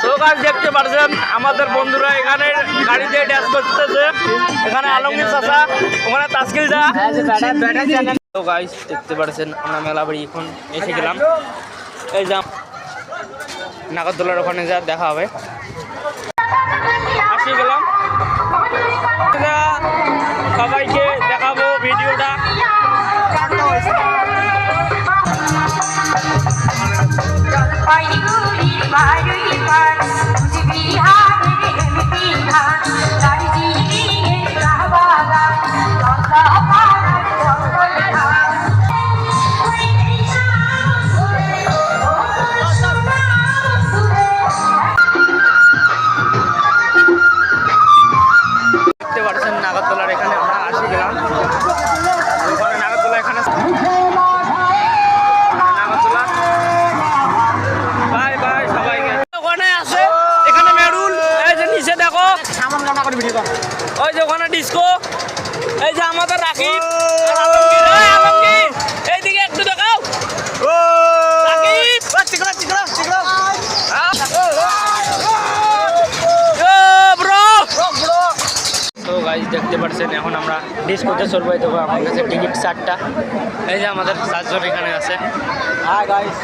তো গাইস দেখতে পাচ্ছেন আমাদের বন্ধুরা এখানে গাড়ি দিয়ে ড্যান্স করতেছে। এখানে আলমগীর চাচা, ওখানে তাসকিল দা। তো গাইস দেখতে পাচ্ছেন আমরা মেলাবাড়ি এখন এসে গেলাম। এই যে নাগরদোলার ওখানে যা দেখা হবে, আসি গেলাম। সবাইকে দেখাবো ভিডিওটা। দেখতে পাচ্ছেন নাগরদোলার এখানে আমরা আসি গেলাম। ওখানে নাগরদোলা, এখানে নাগরদোলা। বাই বাই সবাইকে। ওখানে আছে, এখানে মেরুল, এই যে নিচে দেখো ওই যে ওখানে ডিস্কো, এই যে আমাদের রাকিব আর আলমগীর। আলমগীর এইদিকে একটু দেখাও। রাকিব তো গাইস দেখতে পাচ্ছেন এখন আমরা ডিস্কোতে চলবো। এই দেখো আমার কাছে টিকিট 4টা। এই যে আমাদের 4 জন এখানে আছে। হ্যাঁ গাইস